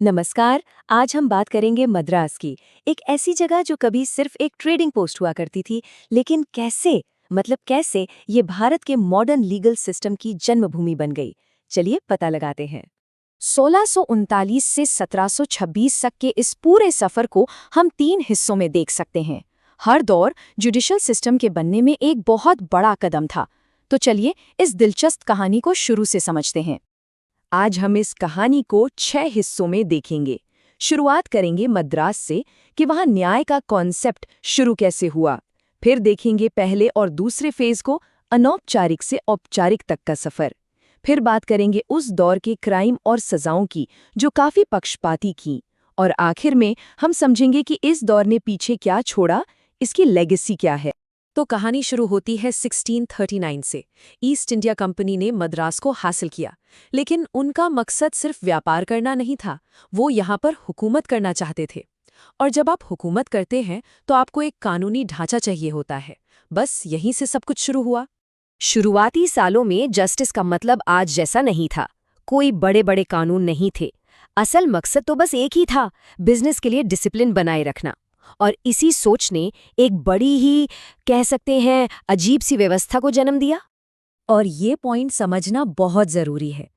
नमस्कार। आज हम बात करेंगे मद्रास की। एक ऐसी जगह जो कभी सिर्फ एक ट्रेडिंग पोस्ट हुआ करती थी, लेकिन कैसे ये भारत के मॉडर्न लीगल सिस्टम की जन्मभूमि बन गई। चलिए पता लगाते हैं। 1639 से 1726 तक के इस पूरे सफर को हम 3 हिस्सों में देख सकते हैं। हर दौर जुडिशल सिस्टम के बनने में एक बहुत बड़ा कदम था। तो चलिए इस दिलचस्प कहानी को शुरू से समझते हैं। आज हम इस कहानी को 6 हिस्सों में देखेंगे। शुरुआत करेंगे मद्रास से कि वहाँ न्याय का कॉन्सेप्ट शुरू कैसे हुआ। फिर देखेंगे पहले और दूसरे फेज को, अनौपचारिक से औपचारिक तक का सफर। फिर बात करेंगे उस दौर के क्राइम और सजाओं की जो काफी पक्षपाती की। और आखिर में हम समझेंगे कि इस दौर ने पीछे क्या छोड़ा, इसकी लेगेसी क्या है। तो कहानी शुरू होती है 1639 से। ईस्ट इंडिया कंपनी ने मद्रास को हासिल किया, लेकिन उनका मकसद सिर्फ व्यापार करना नहीं था, वो यहाँ पर हुकूमत करना चाहते थे। और जब आप हुकूमत करते हैं तो आपको एक कानूनी ढांचा चाहिए होता है। बस यहीं से सब कुछ शुरू हुआ। शुरुआती सालों में जस्टिस का मतलब आज जैसा नहीं था। कोई बड़े बड़े कानून नहीं थे। असल मकसद तो बस एक ही था, बिजनेस के लिए डिसिप्लिन बनाए रखना। और इसी सोच ने एक बड़ी ही, कह सकते हैं, अजीब सी व्यवस्था को जन्म दिया। और ये पॉइंट समझना बहुत जरूरी है।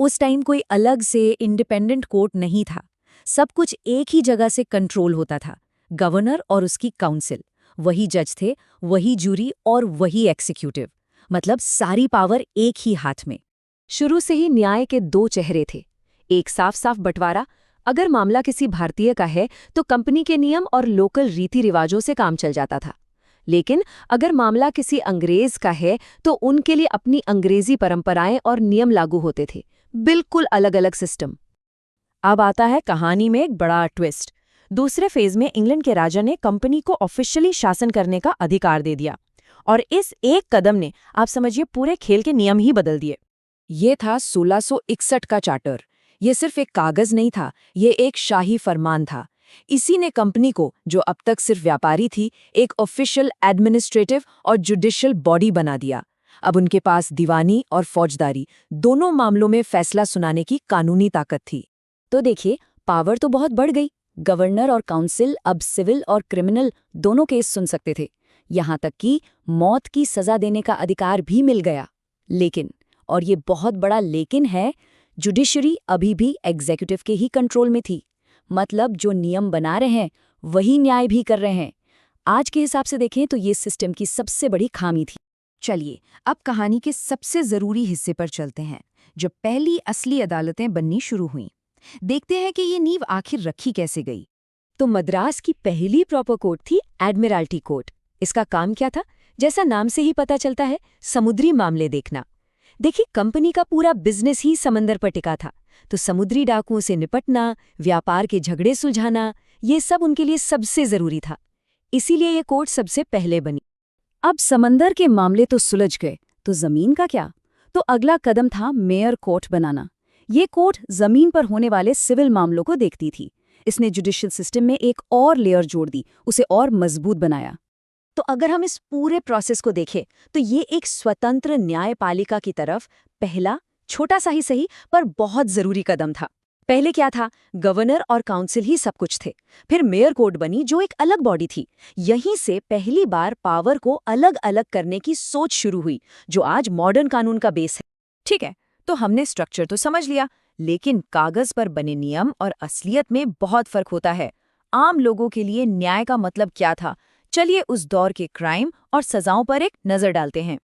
उस टाइम कोई अलग से इंडिपेंडेंट कोर्ट नहीं था। सब कुछ एक ही जगह से कंट्रोल होता था। गवर्नर और उसकी काउंसिल, वही जज थे, वही जूरी और वही एग्जीक्यूटिव। मतलब सारी पावर एक ही हाथ में। शुरू से ही न्याय के 2 चेहरे थे। एक साफ साफ बंटवारा, अगर मामला किसी भारतीय का है तो कंपनी के नियम और लोकल रीति रिवाजों से काम चल जाता था। लेकिन अगर मामला किसी अंग्रेज का है तो उनके लिए अपनी अंग्रेजी परंपराएं और नियम लागू होते थे। बिल्कुल अलग अलग सिस्टम। अब आता है कहानी में एक बड़ा ट्विस्ट। दूसरे फेज में इंग्लैंड के राजा ने कंपनी को ऑफिशियली शासन करने का अधिकार दे दिया। और इस एक कदम ने, आप समझिए, पूरे खेल के नियम ही बदल दिए। ये था 1661 का चार्टर। ये सिर्फ एक कागज नहीं था, ये एक शाही फरमान था। इसी ने कंपनी को, जो अब तक सिर्फ व्यापारी थी, एक ऑफिशियल एडमिनिस्ट्रेटिव और जुडिशियल बॉडी बना दिया। अब उनके पास दीवानी और फौजदारी दोनों मामलों में फैसला सुनाने की कानूनी ताकत थी। तो देखिए, पावर तो बहुत बढ़ गई। गवर्नर और काउंसिल अब सिविल और क्रिमिनल दोनों केस सुन सकते थे। यहाँ तक कि मौत की सजा देने का अधिकार भी मिल गया। लेकिन, और ये बहुत बड़ा लेकिन है, जुडिशरी अभी भी एग्जीक्यूटिव के ही कंट्रोल में थी। मतलब जो नियम बना रहे हैं वही न्याय भी कर रहे हैं। आज के हिसाब से देखें तो ये सिस्टम की सबसे बड़ी खामी थी। चलिए अब कहानी के सबसे जरूरी हिस्से पर चलते हैं, जब पहली असली अदालतें बननी शुरू हुईं। देखते हैं कि ये नींव आखिर रखी कैसे गई। तो मद्रास की पहली प्रॉपर कोर्ट थी एडमिरल्टी कोर्ट। इसका काम क्या था? जैसा नाम से ही पता चलता है, समुद्री मामले देखना। देखिए, कंपनी का पूरा बिजनेस ही समंदर पर टिका था, तो समुद्री डाकुओं से निपटना, व्यापार के झगड़े सुलझाना, ये सब उनके लिए सबसे जरूरी था। इसीलिए ये कोर्ट सबसे पहले बनी। अब समंदर के मामले तो सुलझ गए, तो जमीन का क्या? तो अगला कदम था मेयर कोर्ट बनाना। ये कोर्ट जमीन पर होने वाले सिविल मामलों को देखती थी। इसने जुडिशियल सिस्टम में एक और लेयर जोड़ दी, उसे और मजबूत बनाया। तो अगर हम इस पूरे प्रोसेस को देखें तो ये एक स्वतंत्र न्यायपालिका की तरफ पहला, छोटा सा ही सही, पर बहुत जरूरी कदम था। पहले क्या था? गवर्नर और काउंसिल ही सब कुछ थे। फिर मेयर कोर्ट बनी, जो एक अलग बॉडी थी। यहीं से पहली बार पावर को अलग अलग करने की सोच शुरू हुई, जो आज मॉडर्न कानून का बेस है। ठीक है, तो हमने स्ट्रक्चर तो समझ लिया, लेकिन कागज पर बने नियम और असलियत में बहुत फर्क होता है। आम लोगों के लिए न्याय का मतलब क्या था? चलिए उस दौर के क्राइम और सजाओं पर एक नजर डालते हैं।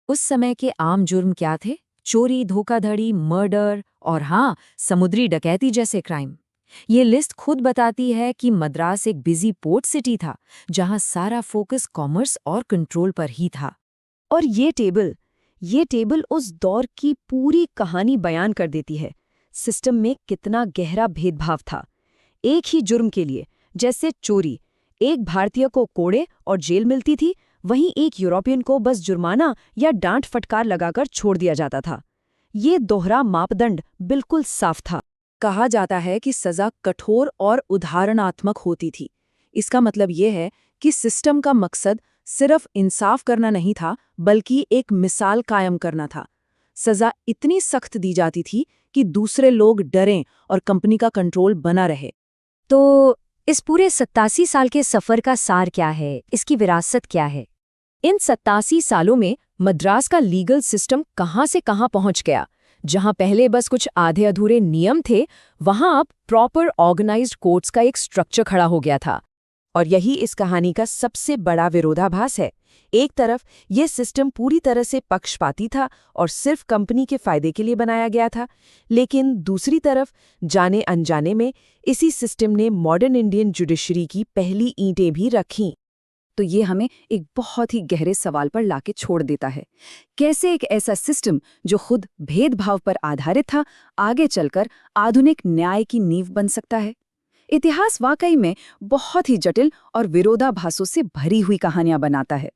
उस समय के आम जुर्म क्या थे? चोरी, धोखाधड़ी, मर्डर और हाँ, समुद्री डकैती जैसे क्राइम। ये लिस्ट खुद बताती है कि मद्रास एक बिजी पोर्ट सिटी था, जहां सारा फोकस कॉमर्स और कंट्रोल पर ही था। और ये टेबल उस दौर की पूरी कहानी बयान कर देती है। सिस्टम में कितना गहरा भेदभाव था। एक ही जुर्म के लिए, जैसे चोरी, एक भारतीय को कोड़े और जेल मिलती थी, वहीं एक यूरोपियन को बस जुर्माना या डांट फटकार लगाकर छोड़ दिया जाता था। ये दोहरा मापदंड बिल्कुल साफ था। कहा जाता है कि सजा कठोर और उदाहरणात्मक होती थी। इसका मतलब ये है कि सिस्टम का मकसद सिर्फ इंसाफ करना नहीं था, बल्कि एक मिसाल कायम करना था। सजा इतनी सख्त दी जाती थी कि दूसरे लोग डरें और कंपनी का कंट्रोल बना रहे। तो इस पूरे 87 साल के सफर का सार क्या है, इसकी विरासत क्या है? इन 87 सालों में मद्रास का लीगल सिस्टम कहाँ से कहाँ पहुँच गया। जहाँ पहले बस कुछ आधे अधूरे नियम थे, वहाँ अब प्रॉपर ऑर्गेनाइज्ड कोर्ट्स का एक स्ट्रक्चर खड़ा हो गया था। और यही इस कहानी का सबसे बड़ा विरोधाभास है। एक तरफ ये सिस्टम पूरी तरह से पक्षपाती था और सिर्फ कंपनी के फायदे के लिए बनाया गया था, लेकिन दूसरी तरफ जाने अनजाने में इसी सिस्टम ने मॉडर्न इंडियन जुडिशरी की पहली ईंटें भी रखीं। तो ये हमें एक बहुत ही गहरे सवाल पर लाके छोड़ देता है। कैसे एक ऐसा सिस्टम जो खुद भेदभाव पर आधारित था, आगे चलकर आधुनिक न्याय की नींव बन सकता है? इतिहास वाकई में बहुत ही जटिल और विरोधाभासों से भरी हुई कहानियां बनाता है।